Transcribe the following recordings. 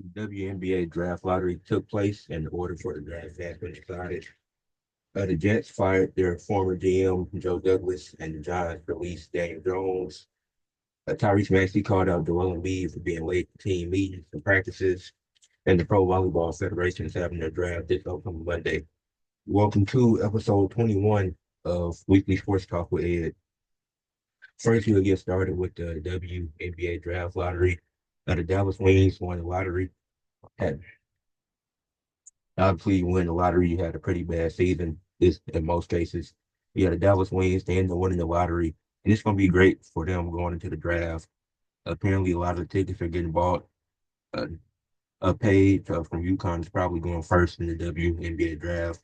WNBA Draft Lottery took place, and the order for the draft has been decided. The Jets fired their former GM, Joe Douglas, and the Giants released Daniel Jones. Tyrese Maxey called out Joel Embiid for being late to team meetings and practices, and the Pro Volleyball Federation is having their draft this upcoming Monday. Welcome to episode 21 of Weekly Sports Talk with Ed. First, we'll get started with the WNBA Draft Lottery. The Dallas Wings won the lottery. Had Obviously, you win the lottery, you had a pretty bad season. This in most cases. You had the Dallas Wings, they end up winning the lottery, and it's going to be great for them going into the draft. Apparently, a lot of the tickets are getting bought. Uh, a page from UConn is probably going first in the WNBA draft,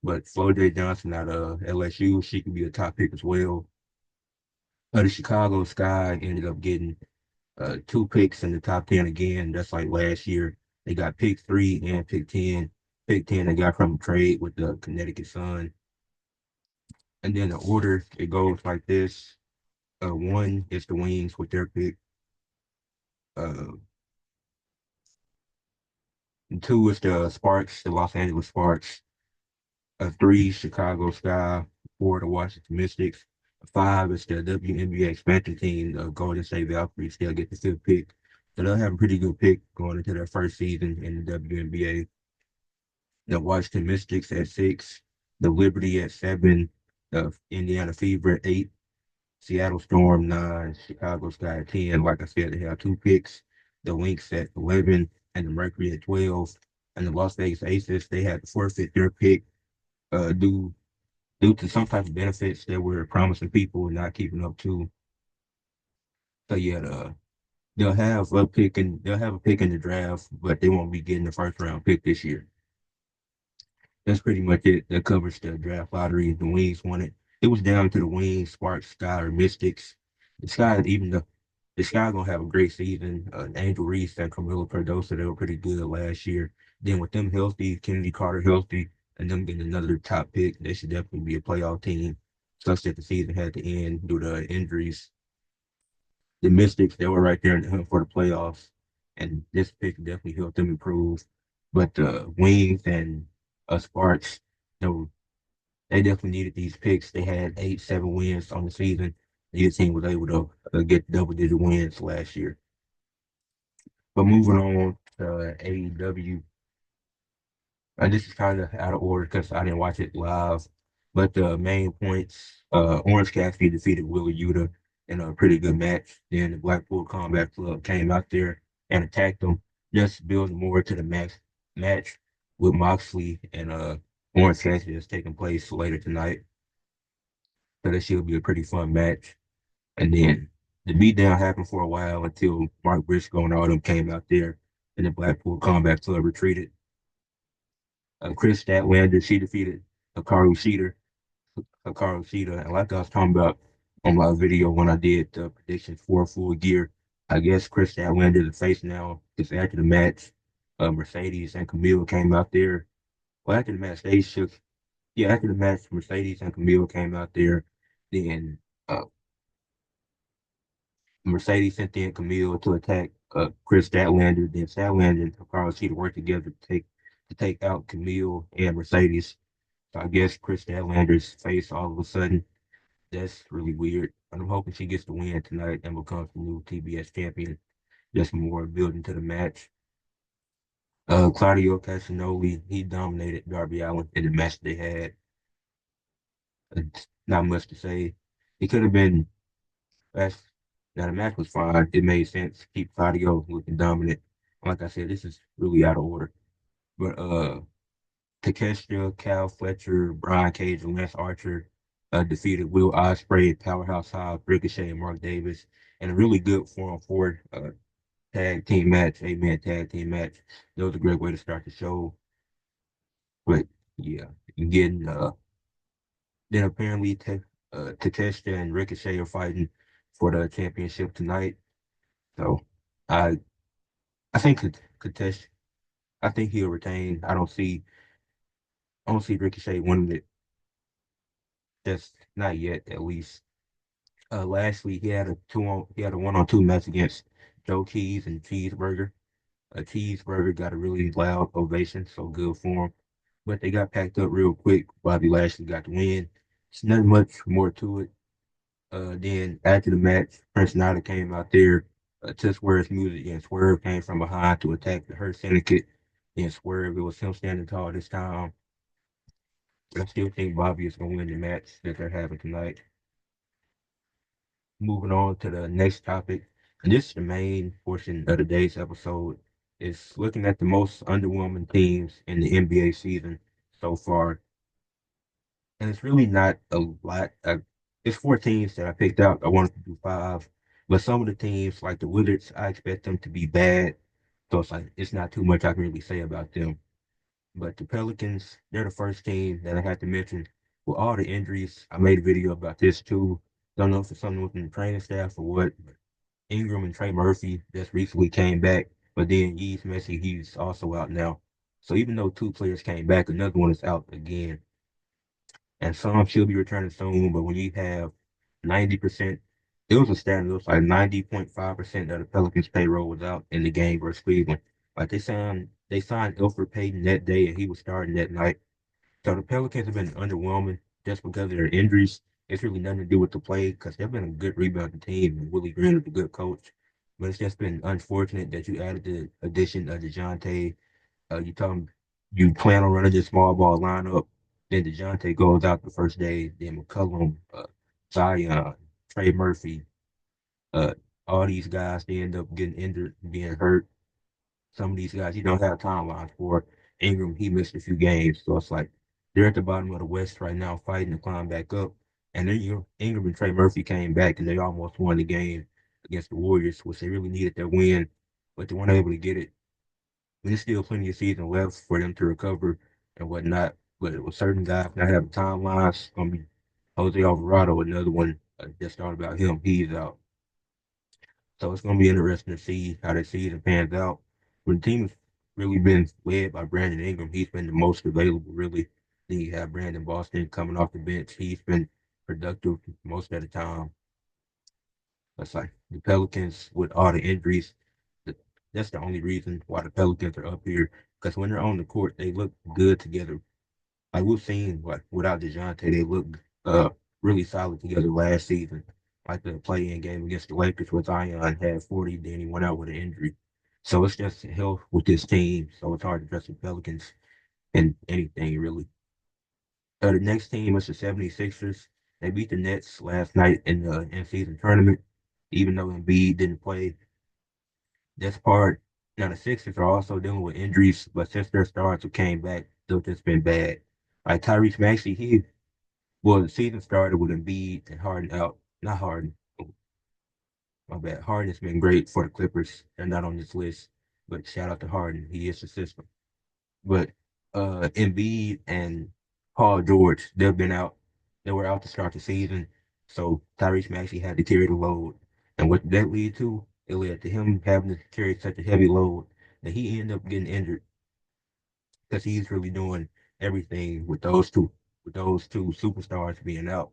but Flo J. Johnson out of LSU, she could be a top pick as well. The Chicago Sky ended up getting two picks in the top 10 again. That's like last year. They got pick 3 and pick 10. Pick 10 they got from a trade with the Connecticut Sun. And then the order, it goes like this. One is the Wings with their pick. Uh, Two is the Sparks, the Los Angeles Sparks. Three, Chicago Sky. Four, the Washington Mystics. Five is the WNBA expansion team, the Golden State Valkyries. They'll get the fifth pick. So they'll have a pretty good pick going into their first season in the WNBA. The Washington Mystics at 6, the Liberty at 7, the Indiana Fever at 8, Seattle Storm 9, Chicago Sky at 10. Like I said, they have two picks. The Lynx at 11 and the Mercury at 12. And the Las Vegas Aces, they had to forfeit their pick uh, due due to some type of benefits that were promising people and not keeping up to. So yeah, they'll have a pick in the draft, but they won't be getting the first round pick this year. That's pretty much it. That covers the draft lottery. The Wings won it. It was down to the Wings, Sparks, Sky, or Mystics. The Sky, the Sky gonna have a great season. Angel Reese and Camila Cardoso, they were pretty good last year. Then with them healthy, Kennedy Carter healthy, and them getting another top pick, they should definitely be a playoff team. Such that the season had to end due to injuries. The Mystics, they were right there in the hunt for the playoffs, and this pick definitely helped them improve. But the Wings and Sparks, they, were, they definitely needed these picks. They had 8, 7 wins on the season. Neither team was able to get double-digit wins last year. But moving on to AEW, this is kind of out of order because I didn't watch it live. But the main points, Orange Cassidy defeated Wheeler Yuta in a pretty good match. Then the Blackpool Combat Club came out there and attacked them, just building more to the match with Moxley and Orange Cassidy that's taking place later tonight. So that should be a pretty fun match. And then the beatdown happened for a while until Mark Briscoe and all them came out there and the Blackpool Combat Club retreated. Chris Statlander, she defeated Hikaru Shida. And like I was talking about on my video when I did the predictions for Full Gear, I guess Chris Statlander is the face now because after the match, Mercedes and Camille came out there. Well, after the match, after the match, Mercedes and Camille came out there. Then uh, Mercedes sent in Camille to attack Chris Statlander. Then Statlander and Hikaru Shida worked together to take out Camille and Mercedes. So I guess Chris Statlander's face all of a sudden. That's really weird. But I'm hoping she gets the win tonight and becomes the new TBS champion. Just more building to the match. Claudio Castagnoli, he dominated Darby Allin in the match they had. It's not much to say. It could have been that's now the match was fine. It made sense to keep Claudio looking dominant. Like I said, this is really out of order. But Takeshita, Cal Fletcher, Brian Cage, and Lance Archer defeated Will Ospreay, Powerhouse Hobbs, Ricochet, and Mark Davis in a really good 4-on-4 tag team match, 8-man tag team match. That was a great way to start the show. But yeah, again, then apparently Takeshita and Ricochet are fighting for the championship tonight. So I I think Takeshita, I think he'll retain. I don't see Ricochet winning it. Just not yet, at least. Last week he had a 1-on-2 match against Joe Keys and Cheeseburger. A cheeseburger got a really loud ovation, so good for him. But they got packed up real quick. Bobby Lashley got the win. It's not much more to it. Then after the match, Prince Nana came out there to Swerve's music, and Swerve came from behind to attack the Hurt Syndicate. Then Swerve, it was him standing tall this time. But I still think Bobby is going to win the match that they're having tonight. Moving on to the next topic, and this is the main portion of today's episode, is looking at the most underwhelming teams in the NBA season so far. And it's really not a lot. It's four teams that I picked out. I wanted to do five, but some of the teams, like the Wizards, I expect them to be bad. So it's like it's not too much I can really say about them. But the Pelicans, they're the first team that I had to mention. With all the injuries, I made a video about this too. Don't know if it's something within the training staff or what. But Ingram and Trey Murphy just recently came back, but then Yves Messi, he's also out now. So even though two players came back, another one is out again. And some should be returning soon, but when you have 90%, it was a stat, it was like 90.5% of the Pelicans payroll was out in the game versus Cleveland. Like they signed Elfrid Payton that day and he was starting that night. So the Pelicans have been underwhelming just because of their injuries. It's really nothing to do with the play because they've been a good rebounding team and Willie Green is a good coach. But it's just been unfortunate that you added the addition of DeJounte. You tell him you plan on running this small ball lineup. Then DeJounte goes out the first day. Then McCollum, Zion, Trey Murphy, uh, all these guys, they end up getting injured, being hurt. Some of these guys you don't have timelines for. Ingram, he missed a few games. So it's like they're at the bottom of the West right now fighting to climb back up. And then Ingram and Trey Murphy came back and they almost won the game against the Warriors, which they really needed their win, but they weren't able to get it. There's still plenty of season left for them to recover and whatnot. But with certain guys not having timelines, it's gonna be Jose Alvarado, another one. Just thought about him. He's out. So it's gonna be interesting to see how the season pans out. When the team's really been led by Brandon Ingram, he's been the most available, really. Then you have Brandon Boston coming off the bench. He's been productive most of the time. That's like the Pelicans with all the injuries. That's the only reason why the Pelicans are up here. Because when they're on the court, they look good together. Like we've seen, like without DeJounte, they look really solid together last season. Like the play-in game against the Lakers, where Zion had 40, then he went out with an injury. So it's just health with this team. So it's hard to trust the Pelicans in anything really. The next team is the 76ers. They beat the Nets last night in the in-season tournament, even though Embiid didn't play. That's part. Now the Sixers are also dealing with injuries, but since their stars who came back, they've just been bad. Like Tyrese Maxey, the season started with Embiid and Harden out. Not Harden, my bad. Harden has been great for the Clippers. They're not on this list, but shout out to Harden. He is the system. But Embiid and Paul George, they've been out. They were out to start the season, so Tyrese Maxey had to carry the load. And what that lead to? It led to him having to carry such a heavy load that he ended up getting injured because he's really doing everything with those two superstars being out.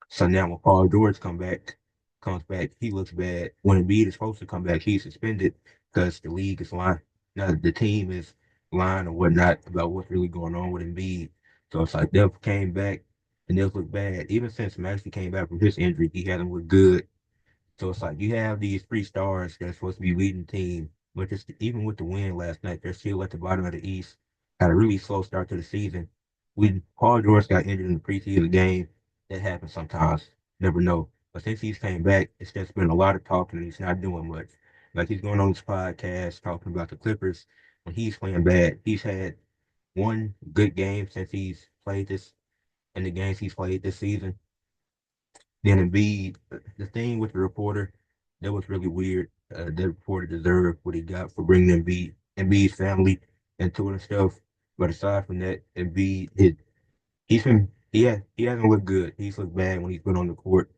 So now when Paul George comes back, he looks bad. When Embiid is supposed to come back, he's suspended because the league is lying. Now the team is lying or whatnot about what's really going on with Embiid. So it's like they've came back and they've looked bad. Even since Maxey came back from his injury, he hasn't looked good. So it's like you have these three stars that's supposed to be leading the team, but just even with the win last night, they're still at the bottom of the East. Had a really slow start to the season. When Paul George got injured in the preseason game, that happens sometimes. Never know. But since he's came back, it's just been a lot of talking and he's not doing much. Like he's going on this podcast talking about the Clippers when he's playing bad. He's had one good game since he's played this in the games he's played this season. Then Embiid, the thing with the reporter, that was really weird. The reporter deserved what he got for bringing Embiid's family into it and stuff. But aside from that, he hasn't looked good. He's looked bad when he's been on the court,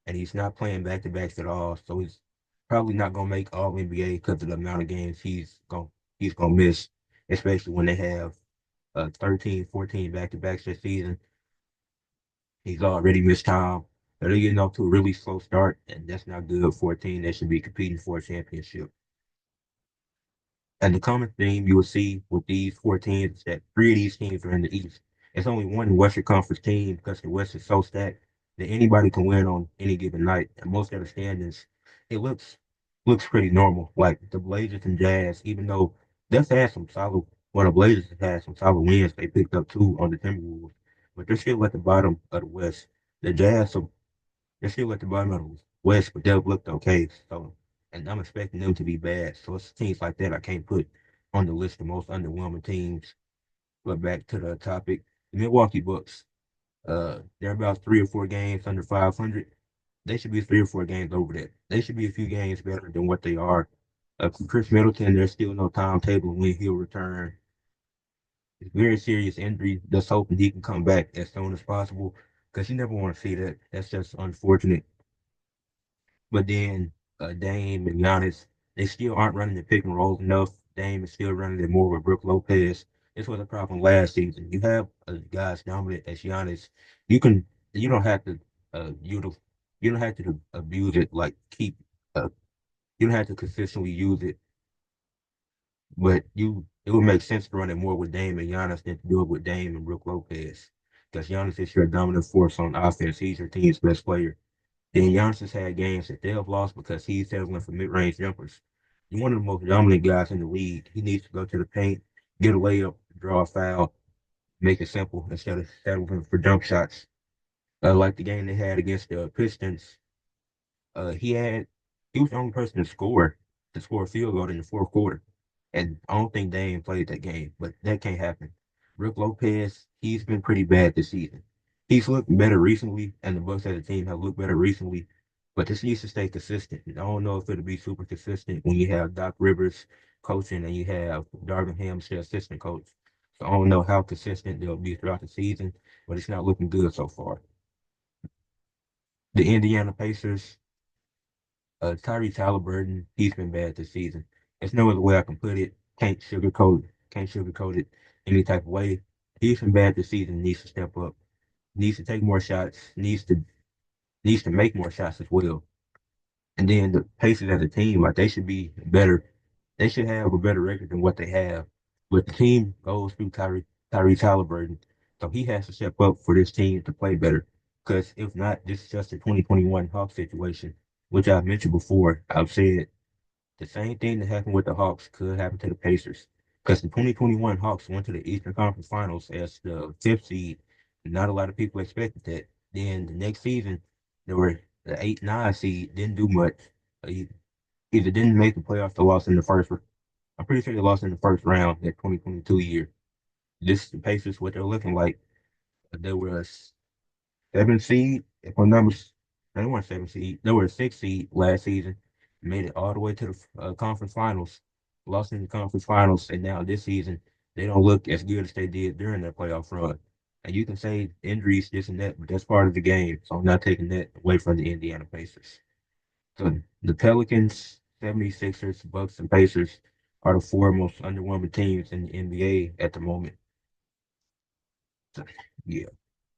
and he's not playing back to backs at all. So he's probably not gonna make All NBA because of the amount of games he's gonna miss, especially when they have 13, 14 back to backs this season. He's already missed time. So they're getting off to a really slow start, and that's not good for a team that should be competing for a championship. And the common theme you will see with these four teams is that three of these teams are in the East. It's only one Western Conference team because the West is so stacked that anybody can win on any given night. And most of the standings, it looks pretty normal. Like the Blazers and Jazz, even though they've had some solid, well, the Blazers have had some solid wins. They picked up two on the Timberwolves, but they're still at the bottom of the West. The Jazz are they're still at the bottom of the West, but they've looked okay. So, and I'm expecting them to be bad. So it's teams like that I can't put on the list of most underwhelming teams. But back to the topic, the Milwaukee Bucks. They're about 3 or 4 games under 500. They should be 3 or 4 games over that. They should be a few games better than what they are. Chris Middleton, there's still no timetable when he'll return. It's very serious injury. Just hoping he can come back as soon as possible because you never want to see that. That's just unfortunate. But then Dame and Giannis, they still aren't running the pick and rolls enough. Dame is still running it more with Brook Lopez. This was a problem last season. You have guys dominant as Giannis. You can you don't have to you don't have to abuse it like keep you don't have to consistently use it, but it would make sense to run it more with Dame and Giannis than to do it with Dame and Brook Lopez. Because Giannis is your dominant force on offense. He's your team's best player. Then Giannis has had games that they have lost because he's settling for mid-range jumpers. He's one of the most dominant guys in the league. He needs to go to the paint, get a layup, draw a foul, make it simple instead of settling for jump shots. Like the game they had against the Pistons, uh, he had he was the only person to score a field goal in the fourth quarter, and I don't think Dame played that game, but that can't happen. Rick Lopez, he's been pretty bad this season. He's looked better recently, and the Bucks as a team have looked better recently, but this needs to stay consistent. I don't know if it'll be super consistent when you have Doc Rivers coaching and you have Darvin Ham, the assistant coach. So I don't know how consistent they'll be throughout the season, but it's not looking good so far. The Indiana Pacers, Tyrese Halliburton, he's been bad this season. There's no other way I can put it. Can't sugarcoat it any type of way. He's been bad this season. Needs to step up. Needs to take more shots. Needs to make more shots as well. And then the Pacers as a team, like they should be better. They should have a better record than what they have. But the team goes through Tyrese Halliburton, so he has to step up for this team to play better. Because if not, this is just a 2021 Hawks situation, which I've mentioned before. I've said the same thing that happened with the Hawks could happen to the Pacers. Because the 2021 Hawks went to the Eastern Conference Finals as the fifth seed. Not a lot of people expected that. Then the next season, they were the 8, 9 seed, didn't do much. Either didn't make the playoffs or lost in the first. I'm pretty sure they lost in the first round that 2022 year. This is the Pacers, what they're looking like. They were a 7 seed, if my numbers, they weren't 7 seed. They were a 6 seed last season. Made it all the way to the conference finals, lost in the conference finals, and now this season they don't look as good as they did during their playoff run. And you can say injuries, this and that, but that's part of the game. So I'm not taking that away from the Indiana Pacers. So the Pelicans, 76ers, Bucks, and Pacers are the four most underwhelming teams in the NBA at the moment. So, yeah.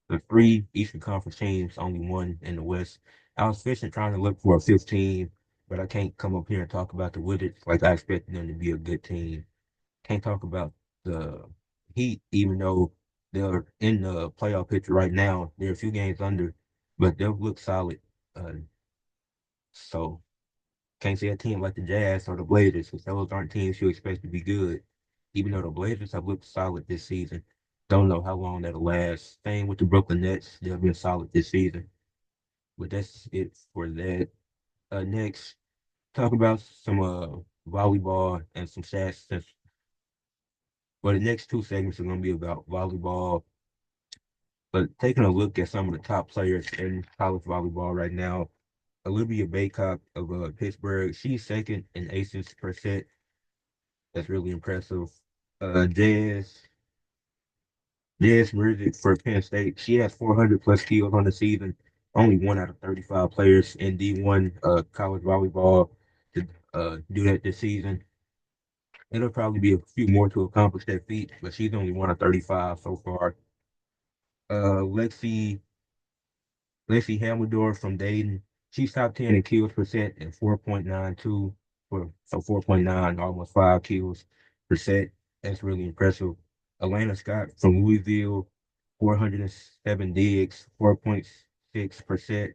The three Eastern Conference teams, only one in the West. I was fishing trying to look for a fifth team, but I can't come up here and talk about the Wizards like I expected them to be a good team. Can't talk about the Heat, even though they're in the playoff picture right now. They're a few games under, but they'll look solid. Uh, so can't say a team like the Jazz or the Blazers, because those aren't teams you expect to be good. Even though the Blazers have looked solid this season. Don't know how long that'll last. Same with the Brooklyn Nets. They've been solid this season. But that's it for that. Next, talk about some volleyball and some stats. Well, the next two segments are going to be about volleyball, but taking a look at some of the top players in college volleyball right now. Olivia Baycock of Pittsburgh, she's second in aces per set. That's really impressive. Uh, Jazz, Jazz Murzick for Penn State. She has 400 plus kills on the season. Only one out of 35 players in D1 college volleyball to do that this season. It'll probably be a few more to accomplish that feat, but she's only one of 35 so far. Lexi Hamildor from Dayton. She's top 10 in kills percent at 4.92. for so 4.9, almost 5 kills per set. That's really impressive. Atlanta Scott from Louisville, 407 digs, 4.6 per set.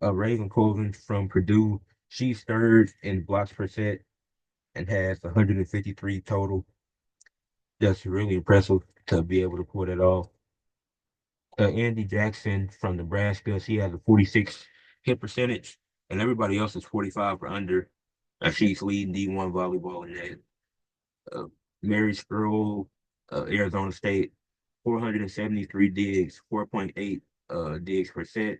Raven Colvin from Purdue, she's third in blocks per set and has 153 total. That's really impressive to be able to pull that off. Andy Jackson from Nebraska, she has a 46 hit percentage, and everybody else is 45 or under. She's leading D1 volleyball in that. Uh, Mary Scroll, Arizona State, 473 digs, 4.8 digs per set.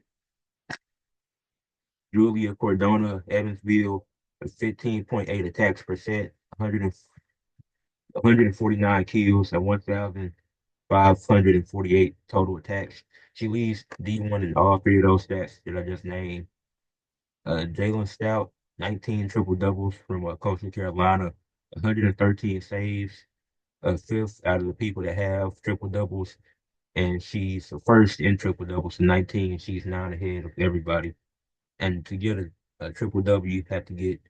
Julia Cordona, Evansville, 15.8 attacks per set, 149 kills and 1,548 total attacks. She leads D1 in all three of those stats that I just named. Jalen Stout, 19 triple doubles from Coastal Carolina, 113 saves, fifth out of the people that have triple doubles, and she's the first in triple doubles, 19. She's 9 ahead of everybody. And to get a triple W, you have to get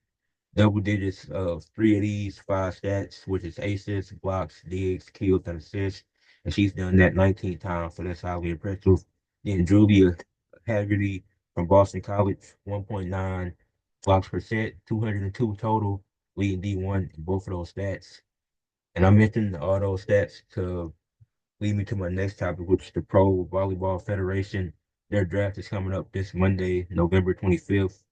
double digits of three of these five stats, which is aces, blocks, digs, kills, and assists. And she's done that 19 times, so that's highly impressive. Then Julia Haggerty from Boston College, 1.9 blocks per set, 202 total, leading D1 in both of those stats. And I mentioned all those stats to lead me to my next topic, which is the Pro Volleyball Federation. Their draft is coming up this Monday, November 25th.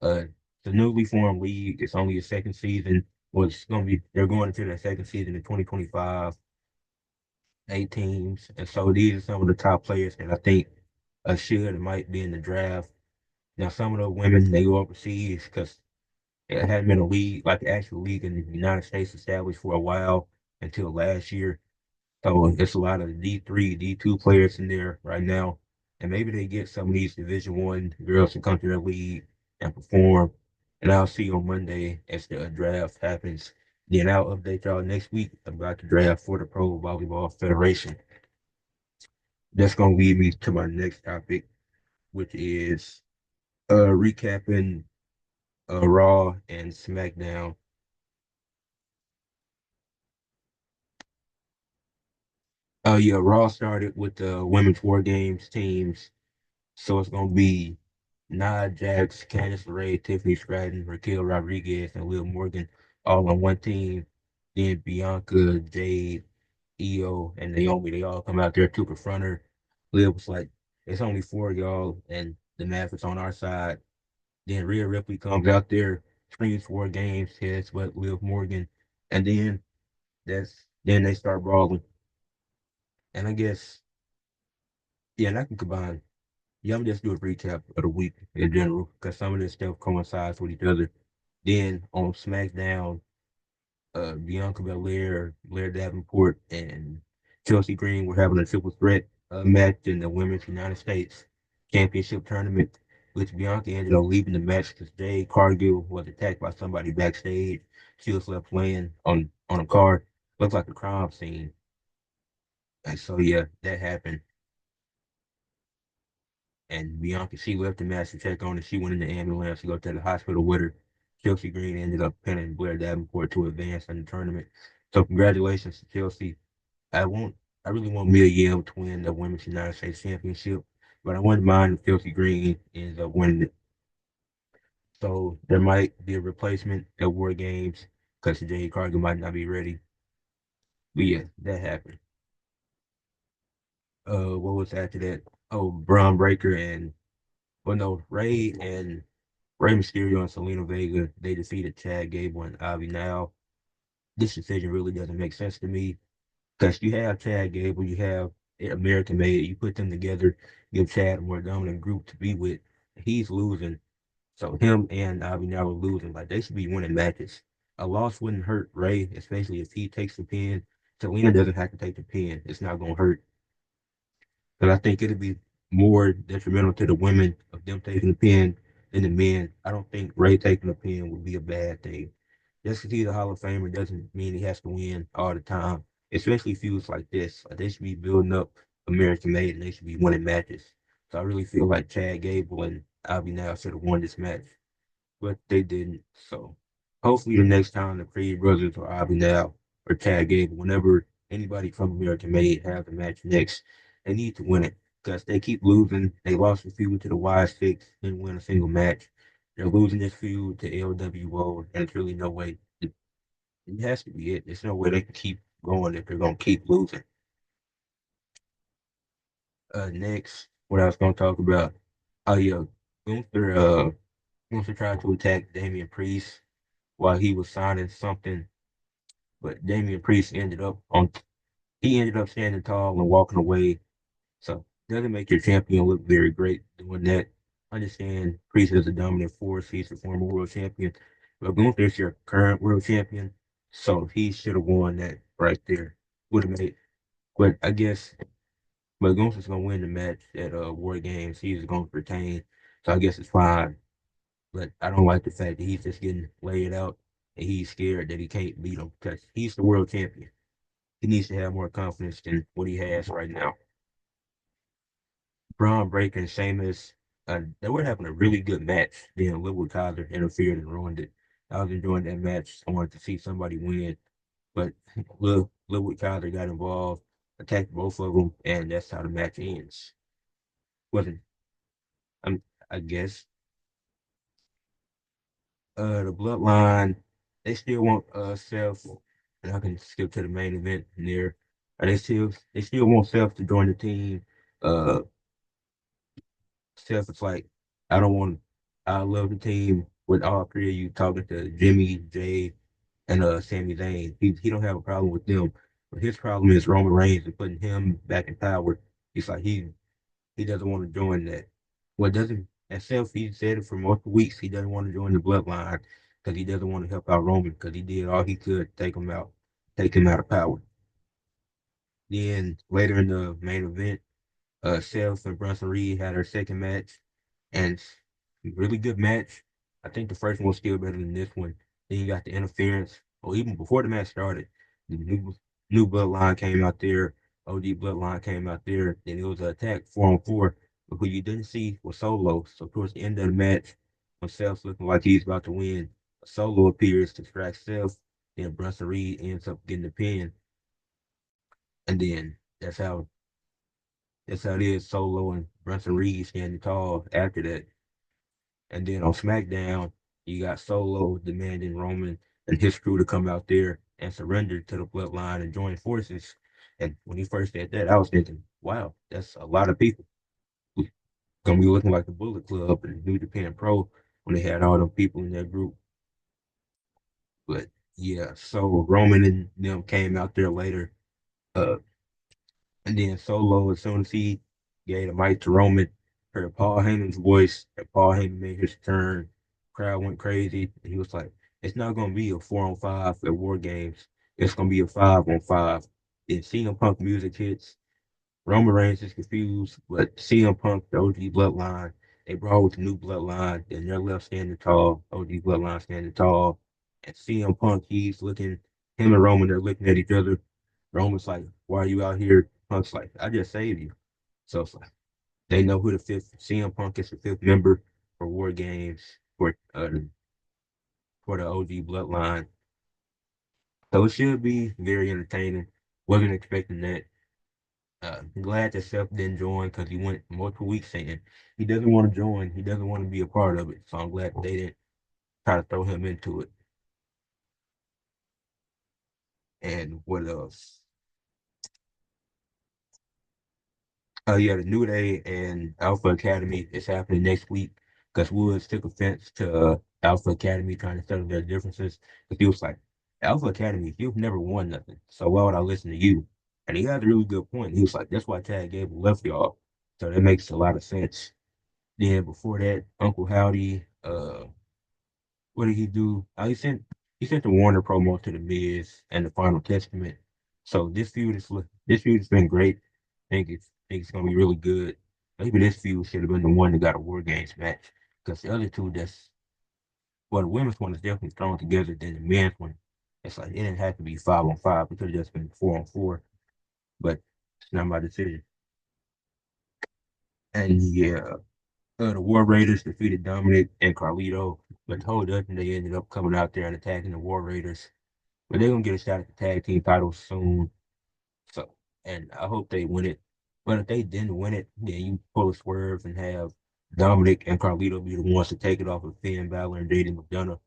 Uh, the newly formed league, it's only a second season. Well, it's going to be, they're going into their second season in 2025, 8 teams. And so these are some of the top players that I think should and might be in the draft. Now, some of the women, they go overseas because it hadn't been a league, like the actual league in the United States established for a while until last year. So it's a lot of D3, D2 players in there right now. And maybe they get some of these Division 1 girls to come to their league and perform. And I'll see you on Monday as the draft happens. Then I'll update y'all next week about the draft for the Pro Volleyball Federation. That's going to lead me to my next topic, which is recapping Raw and Smackdown. Yeah, Raw started with the women's War Games teams. So it's gonna be Nia Jax, Candice LeRae, Tiffany Stratton, Raquel Rodriguez, and Liv Morgan all on one team. Then Bianca, Jade, Io, and Naomi, they all come out there to confront her. Liv was like, it's only four of y'all, and the math is on our side. Then Rhea Ripley comes out there, screams 4 games, heads but Liv Morgan, and then they start brawling. And I guess, yeah, and I can combine. Yeah, I'm just do a recap of the week in general because some of this stuff coincides with each other. Then on SmackDown, Bianca Belair, Blair Davenport, and Chelsea Green were having a triple threat match in the Women's United States Championship tournament, which Bianca ended up leaving the match because Jade Cargill was attacked by somebody backstage. She was left laying on a car. Looks like a crime scene. And so yeah, that happened. And Bianca, she left the match to check on her. She went in the ambulance to go to the hospital with her. Chelsea Green ended up pinning Blair Davenport to advance in the tournament. So congratulations to Chelsea. I want, I really want Mia Yim to win the Women's United States Championship, but I wouldn't mind if Chelsea Green ends up winning it. So there might be a replacement at War Games because Jade Cargill might not be ready. But yeah, that happened. What was after that? Oh, Braun Breaker and well, no, Rey Mysterio and Selena Vega, they defeated Chad Gable and Avi Now. This decision really doesn't make sense to me because you have Chad Gable, you have American Made, you put them together, give Chad a more dominant group to be with. He's losing. So him and Avi Now are losing. Like they should be winning matches. A loss wouldn't hurt Ray, especially if he takes the pin. Selena doesn't have to take the pin. It's not gonna hurt. But I think it'd be more detrimental to the women of them taking the pin than the men. I don't think Ray taking the pin would be a bad thing. Just because he's a Hall of Famer doesn't mean he has to win all the time, especially feuds like this. Like they should be building up American made and they should be winning matches. So I really feel like Chad Gable and Avi now should have won this match, but they didn't. So. Hopefully, the next time the Creed brothers or Abinal or Chad Gable, whenever anybody from American Made have the match next, they need to win it because they keep losing. They lost the feud to the Wise Six, didn't win a single match. They're losing this feud to LWO, and there's really no way. It has to be it. There's no way they can keep going if they're going to keep losing. Next, what I was going to talk about, oh yeah, Gunther, Gunther tried to attack Damian Priest while he was signing something, but Damian Priest ended up standing tall and walking away. So doesn't make your champion look very great doing that. Understand Priest is a dominant force. He's the former world champion. But Gunther's your current world champion. So he should have won that right there. Would have made, but I guess, but Gunther's gonna win the match at War Games. He's gonna retain. So I guess it's fine. But I don't like the fact that he's just getting laid out and he's scared that he can't beat him because he's the world champion. He needs to have more confidence than what he has right now. Braun Breaker and Sheamus, they were having a really good match. Then Littlewood Tyler interfered and ruined it. I was enjoying that match. I wanted to see somebody win, but Littlewood Tyler got involved, attacked both of them, and that's how the match ends. Wasn't I, I guess the Bloodline, they still want Seth, and I can skip to the main event there. They still want Seth to join the team. Uh, Seth is like, I don't want. I love the team with all three of you talking to Jimmy, Jay, and Sami Zayn. He don't have a problem with them, but his problem is Roman Reigns and putting him back in power. He's like he doesn't want to join that. Well, doesn't and Seth he said it for multiple weeks. He doesn't want to join the Bloodline because he doesn't want to help out Roman because he did all he could to take him out of power. Then later in the main event, Seth and Bronson Reed had their second match, and really good match. I think the first one was still better than this one. Then you got the interference, or even before the match started, the new bloodline came out there. OG bloodline came out there. Then it was an attack 4-on-4. But who you didn't see was Solo. So towards the end of the match, when Seth's looking like he's about to win, Solo appears to distract Seth. Then Bronson Reed ends up getting the pin, and then that's how it is. Solo and Bronson Reed standing tall after that. And then on SmackDown, you got Solo demanding Roman and his crew to come out there and surrender to the bloodline and join forces. And when he first said that, I was thinking, wow, that's a lot of people. It's gonna be looking like the Bullet Club and New Japan Pro when they had all them people in that group. But yeah, so Roman and them came out there later. Uh, And then Solo, as soon as he gave the mic to Roman, heard Paul Heyman's voice, and Paul Heyman made his turn. Crowd went crazy, and he was like, "It's not gonna be a 4-on-5 at War Games. It's gonna be a 5-on-5." Then CM Punk music hits. Roman Reigns is confused, but CM Punk, the OG Bloodline, they brought with the new Bloodline, and they're left standing tall. OG Bloodline standing tall, and CM Punk, him and Roman, they're looking at each other. Roman's like, "Why are you out here?" Punk's like, "I just saved you." So it's like they know who the fifth CM Punk is the fifth member for War Games for the OG Bloodline. So it should be very entertaining. Wasn't expecting that. Glad that Seth didn't join because he went multiple weeks saying he doesn't want to join. He doesn't want to be a part of it. So I'm glad they didn't try to throw him into it. And what else? Oh yeah, the New Day and Alpha Academy is happening next week because Woods took offense to Alpha Academy trying to settle their differences. Because he was like, Alpha Academy, you've never won nothing, so why would I listen to you? And he had a really good point. He was like, that's why Chad Gable left y'all. So that makes a lot of sense. Then before that, Uncle Howdy, what did he do? He sent the Warner promo to the Miz and the Final Testament. So this feud has been great. I think it's gonna be really good. Maybe this feud should have been the one that got a War Games match because the other two the women's one is definitely thrown together than the men's one. It's like it didn't have to be 5-on-5. It could have just been 4-on-4, but it's not my decision. And yeah, The War Raiders defeated Dominic and Carlito, but the whole nothing. They ended up coming out there and attacking the War Raiders. But they're gonna get a shot at the tag team titles soon. So, and I hope they win it. But if they didn't win it, then you pull a swerve and have Dominic and Carlito be the ones to take it off of Finn Balor and JD McDonough.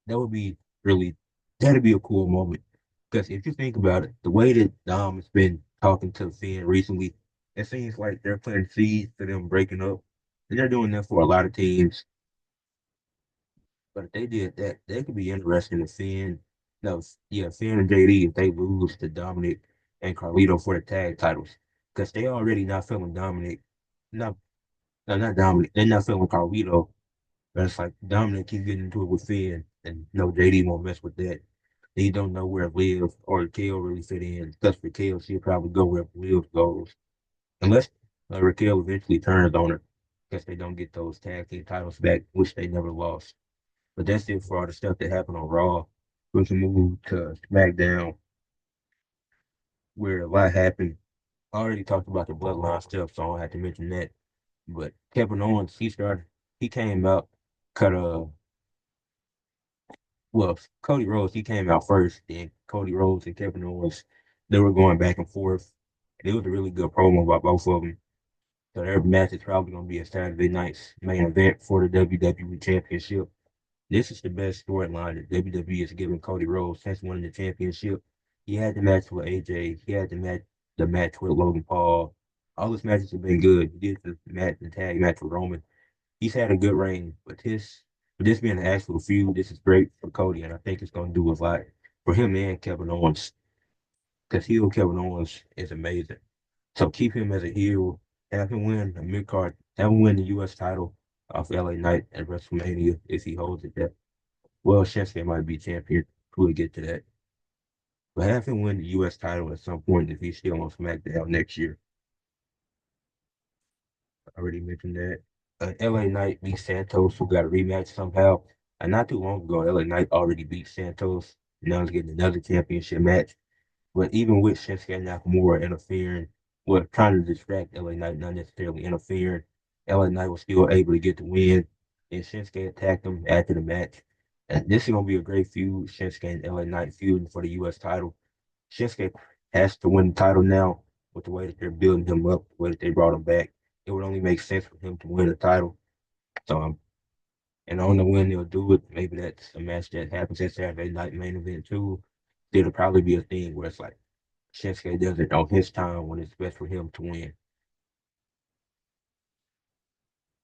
That would be really, that'd be a cool moment. Because if you think about it, the way that Dom has been talking to Finn recently, it seems like they're planting seeds for them breaking up. And they're doing that for a lot of teams. But if they did that, they could be interesting if Finn, no, yeah, Finn and JD, if they lose to Dominic and Carlito for the tag titles. Because they already not feeling Dominic. No, no, not Dominic. They're not feeling Carlito. But it's like Dominic keep getting into it with Finn, and no, JD won't mess with that. They don't know where Liv or Raquel really fit in. Because Raquel, she'll probably go where Liv goes. Unless Raquel eventually turns on her. Because they don't get those tag team titles back, which they never lost. But that's it for all the stuff that happened on Raw. We can move to SmackDown, where a lot happened. I already talked about the bloodline stuff, so I don't have to mention that. But Kevin Owens, he came out, cut a, well, Cody Rhodes, he came out first. Then Cody Rhodes and Kevin Owens, they were going back and forth. And it was a really good promo by both of them. So their match is probably going to be a Saturday night's main event for the WWE Championship. This is the best storyline that WWE has given Cody Rhodes since winning the championship. He had the match with AJ. He had the match with Logan Paul. All his matches have been good. He did the tag match with Roman. He's had a good reign, but this being an actual feud, this is great for Cody, and I think it's going to do a lot for him and Kevin Owens, because heel Kevin Owens is amazing. So keep him as a heel, have him win a mid card, have him win the U.S. title off LA Knight at WrestleMania if he holds it there. Well, Shinsuke might be champion. We'll get to that. But have him win the U.S. title at some point if he's still on SmackDown next year. I already mentioned that. LA Knight beat Santos, who got a rematch somehow. And not too long ago, LA Knight already beat Santos. Now he's getting another championship match. But even with Shinsuke Nakamura interfering, well, trying to distract LA Knight, not necessarily interfering, LA Knight was still able to get the win. And Shinsuke attacked him after the match. And this is going to be a great feud, Shinsuke and LA Knight feuding for the U.S. title. Shinsuke has to win the title now with the way that they're building him up, the way that they brought him back. It would only make sense for him to win the title. So, and I don't know when they'll do it. Maybe that's a match that happens at Saturday night main event too. It'll probably be a thing where it's like Shinsuke does it on his time when it's best for him to win.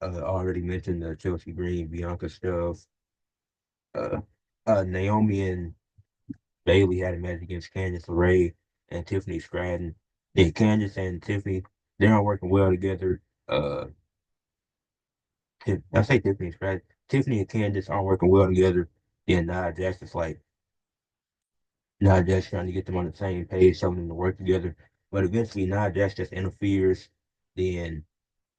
I already mentioned the Chelsea Green, Bianca stuff. Uh, Naomi and Bailey had a match against Candice LeRae and Tiffany Stratton. Then Candice and Tiffany, they aren't working well together. I say Tiffany Stratton. Tiffany and Candice aren't working well together. Then Nia Jax is like, Nia Jax trying to get them on the same page, telling them to work together. But eventually, Nia Jax just interferes. Then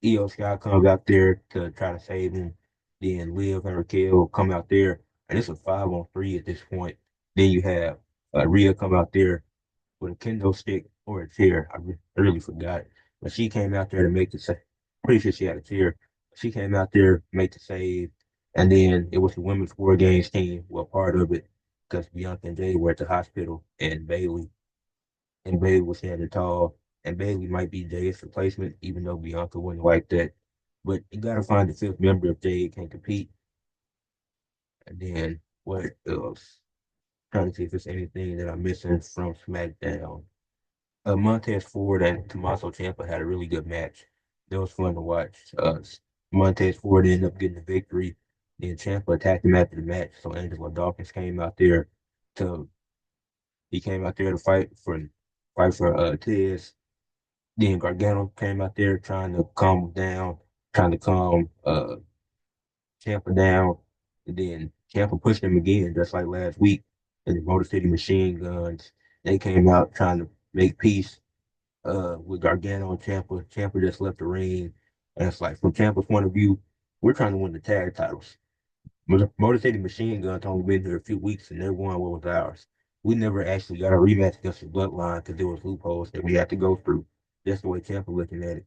Io Sky comes out there to try to save him. Then Liv and Raquel come out there, and it's a 5-on-3 at this point. Then you have Rhea come out there with a kendo stick or a chair. I really forgot. But she came out there to make the save. Pretty sure she had a chair. She came out there, make the save. And then it was the women's War Games team, well, part of it, because Bianca and Jay were at the hospital, and Bailey was standing tall. And Bailey might be Jay's replacement, even though Bianca wouldn't like that. But you got to find the fifth member if Jay can compete. And then what else? Trying to see if there's anything that I'm missing from SmackDown. Montez Ford and Tommaso Ciampa had a really good match. That was fun to watch. Montez Ford ended up getting the victory. Then Ciampa attacked him after the match. So Angelo Dawkins to came out there to fight for Tez. Then Gargano came out there trying to calm him down, trying to calm Ciampa down. And then Ciampa pushed him again, just like last week. And the Motor City Machine Guns, they came out trying to make peace with Gargano and Ciampa. Ciampa just left the ring, and it's like from Ciampa's point of view, we're trying to win the tag titles. Motor City Machine Guns only been here a few weeks, and they won what was ours. We never actually got a rematch against the Bloodline because there was loopholes that we had to go through. That's the way Ciampa looking at it.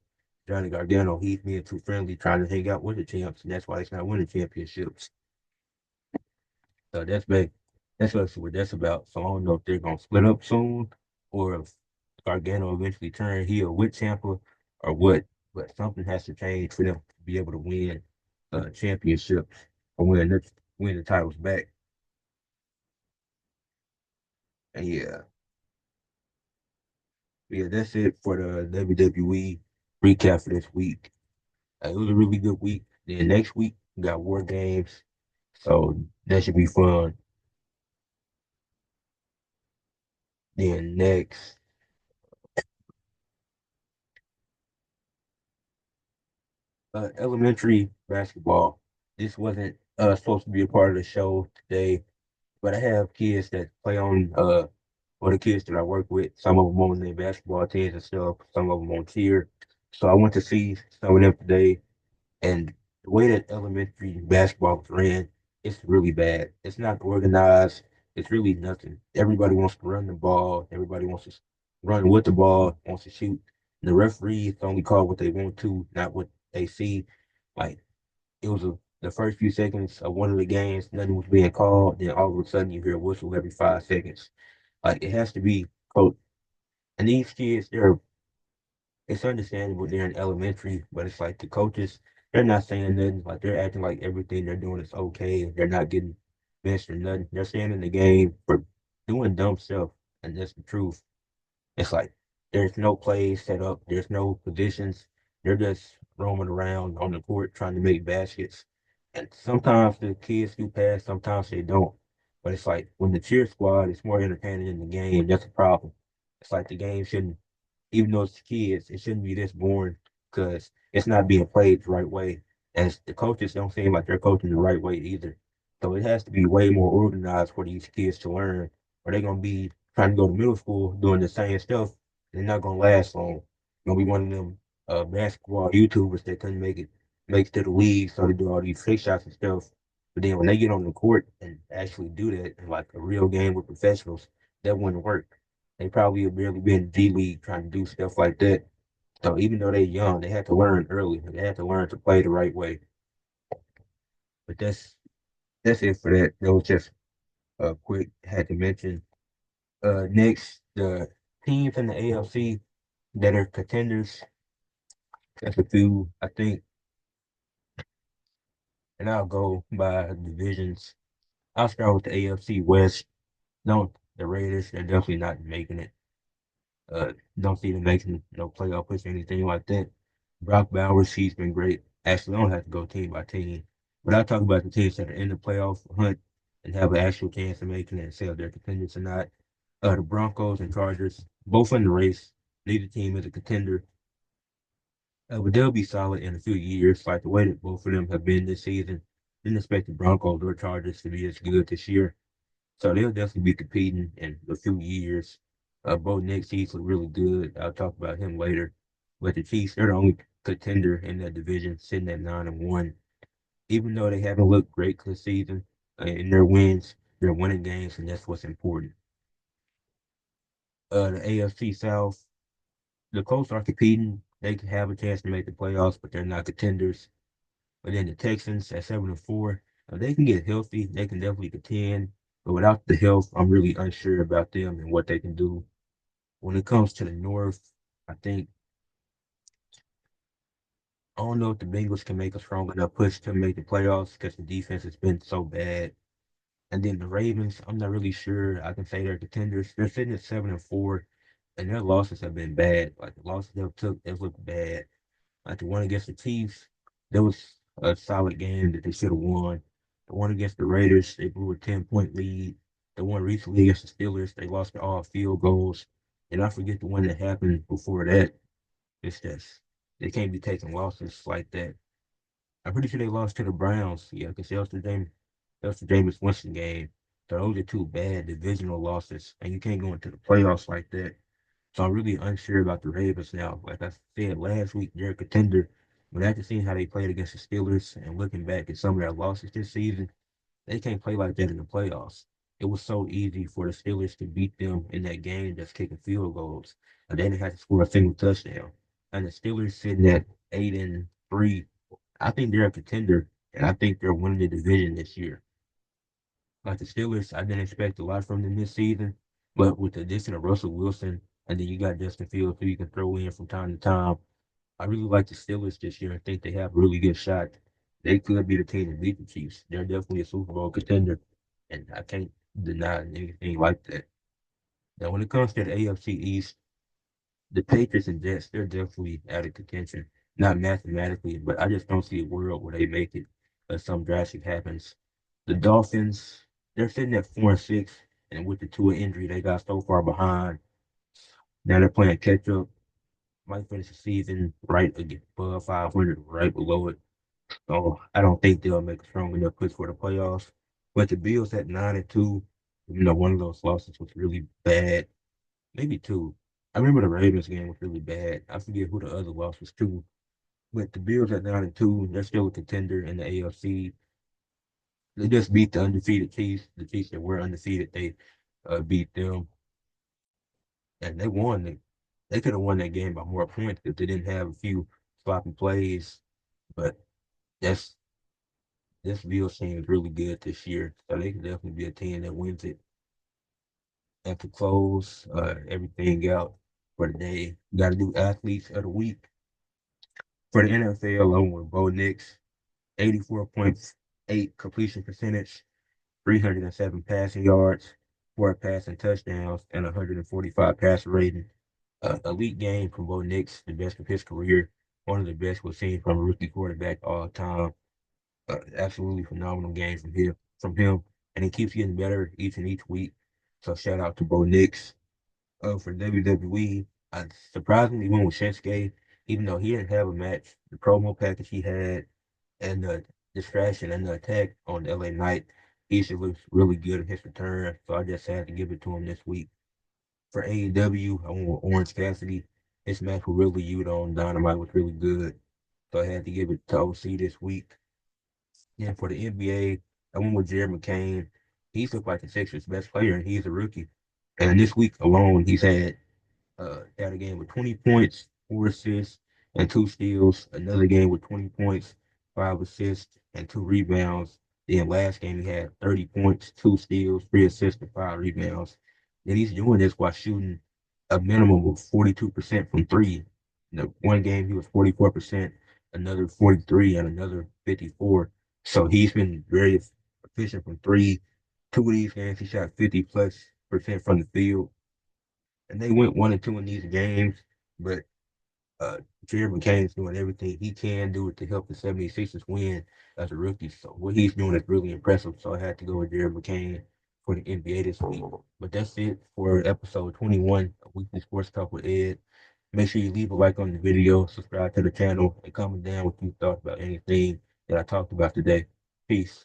Johnny Gargano, he's being too friendly, trying to hang out with the champs, and that's why he's not winning championships. So that's what that's about. So I don't know if they're gonna split up soon, or if Gargano eventually turn heel with Ciampa, or what. But something has to change for them to be able to win championships or win the titles back. And yeah, that's it for the WWE recap for this week. It was a really good week. Then next week we got War Games, so that should be fun. Then next, elementary basketball. This wasn't supposed to be a part of the show today, but I have kids that play on or the kids that I work with. Some of them on their basketball teams and stuff. Some of them on cheer. So I went to see some of them today. And the way that elementary basketball is ran, it's really bad. It's not organized. It's really nothing. Everybody wants to run the ball. Everybody wants to run with the ball, wants to shoot. The referees only call what they want to, not what they see. Like it was the first few seconds of one of the games, nothing was being called. Then all of a sudden you hear a whistle every 5 seconds. Like it has to be coached. And these kids, it's understandable they're in elementary, but it's like the coaches, they're not saying nothing. Like they're acting like everything they're doing is okay. They're not getting benched or nothing. They're staying in the game for doing dumb stuff, and that's the truth. It's like there's no plays set up. There's no positions. They're just roaming around on the court trying to make baskets. And sometimes the kids do pass, sometimes they don't. But it's like when the cheer squad is more entertaining than the game, that's a problem. It's like the game shouldn't, even though it's kids, it shouldn't be this boring because it's not being played the right way. And the coaches don't seem like they're coaching the right way either. So it has to be way more organized for these kids to learn, or they're gonna be trying to go to middle school doing the same stuff. They're not gonna last long. Gonna be one of them basketball YouTubers that couldn't make it to the league, so they do all these fake shots and stuff. But then when they get on the court and actually do that in like a real game with professionals, that wouldn't work. They probably have barely been in G League trying to do stuff like that. So even though they're young, they had to learn early. They had to learn to play the right way. But that's it for that. That was just quick. Had to mention. Next, the teams in the AFC that are contenders. That's a few, I think, and I'll go by divisions. I'll start with the AFC West. No, the Raiders, they're definitely not making it. Don't see them making no playoff push or anything like that. Brock Bowers, he's been great. Actually, I don't have to go team by team, but I'll talk about the teams that are in the playoff hunt and have an actual chance of making it and say if they're contenders or not. The Broncos and Chargers, both in the race. Neither team is a contender. But they'll be solid in a few years, like the way that both of them have been this season. Didn't expect the Broncos or Chargers to be as good this year. So they'll definitely be competing in a few years. Bo Nix, he's really good. I'll talk about him later. But the Chiefs, they're the only contender in that division, sitting at 9-1. Even though they haven't looked great this season, in their wins, they're winning games, and that's what's important. The AFC South, the Colts are competing. They can have a chance to make the playoffs, but they're not contenders. But then the Texans at 7-4, they can get healthy. They can definitely contend. But without the health, I'm really unsure about them and what they can do. When it comes to the North, I think I don't know if the Bengals can make a strong enough push to make the playoffs because the defense has been so bad. And then the Ravens, I'm not really sure. I can say they're contenders. They're sitting at 7-4, and their losses have been bad. Like the losses they've took, they've looked bad. Like the one against the Chiefs, that was a solid game that they should have won. The one against the Raiders, they blew a 10-point lead. The one recently against the Steelers, they lost to all field goals. And I forget the one that happened before that. It's just they can't be taking losses like that. I'm pretty sure they lost to the Browns. Yeah, because that was the Jameis Winston game. So those are two bad divisional losses, and you can't go into the playoffs like that. So I'm really unsure about the Ravens now. Like I said last week, they're a contender. But after seeing how they played against the Steelers and looking back at some of their losses this season, they can't play like that in the playoffs. It was so easy for the Steelers to beat them in that game just kicking field goals. And they didn't have to score a single touchdown. and the Steelers sitting at 8-3. I think they're a contender, and I think they're winning the division this year. Like the Steelers, I didn't expect a lot from them this season, but with the addition of Russell Wilson, and then you got Justin Fields who you can throw in from time to time, I really like the Steelers this year. I think they have a really good shot. They could be the team to beat the Chiefs. They're definitely a Super Bowl contender, and I can't deny anything like that. Now, when it comes to the AFC East, the Patriots and Jets, they're definitely out of contention. Not mathematically, but I just don't see a world where they make it unless some drastic happens. The Dolphins, they're sitting at 4-6, and with the Tua injury, they got so far behind. Now they're playing catch up. Might finish the season right above 500, right below it. So I don't think they'll make a strong enough push for the playoffs. But the Bills at 9-2, one of those losses was really bad. Maybe two. I remember the Ravens game was really bad. I forget who the other loss was to. But the Bills at 9-2, they're still a contender in the AFC. They just beat the undefeated Chiefs. The Chiefs that were undefeated, they beat them, and they won. They could have won that game by more points if they didn't have a few sloppy plays. But that's this Bills team is really good this year, so they can definitely be a team that wins it. And to close everything out for the day, got to do athletes of the week for the NFL. Along with Bo Nix, 84.8 completion percentage, 307 passing yards, 4 passing touchdowns, and 145 passer rating. Elite game from Bo Nix, the best of his career, one of the best we've seen from a rookie quarterback all time. Absolutely phenomenal game from him, and he keeps getting better each and each week. So shout out to Bo Nix. For WWE, I surprisingly went with Shinsuke, even though he didn't have a match. The promo package he had and the distraction and the attack on LA Knight, he should look really good in his return. So I just had to give it to him this week. For AEW, I went with Orange Cassidy. His match with Really Yuta on Dynamite was really good. So I had to give it to OC this week. And for the NBA, I went with Jared McCain. He's looked like the Sixers' best player, and he's a rookie. And this week alone, he's had a game with 20 points, 4 assists, and 2 steals. Another game with 20 points, 5 assists, and 2 rebounds. Then last game he had 30 points, 2 steals, 3 assists, and 5 rebounds. And he's doing this while shooting a minimum of 42% from three. The one game he was 44%, another 43, and another 54. So he's been very efficient from three. Two of these games he shot 50+% from the field, and they went 1-2 in these games. But uh, Jared McCain's doing everything he can do to help the 76ers win as a rookie. So what he's doing is really impressive. So I had to go with Jared McCain for the NBA this week. But that's it for episode 21 of Weekly Sports Talk with Ed. Make sure you leave a like on the video, subscribe to the channel, and comment down what you thought about anything that I talked about today. Peace.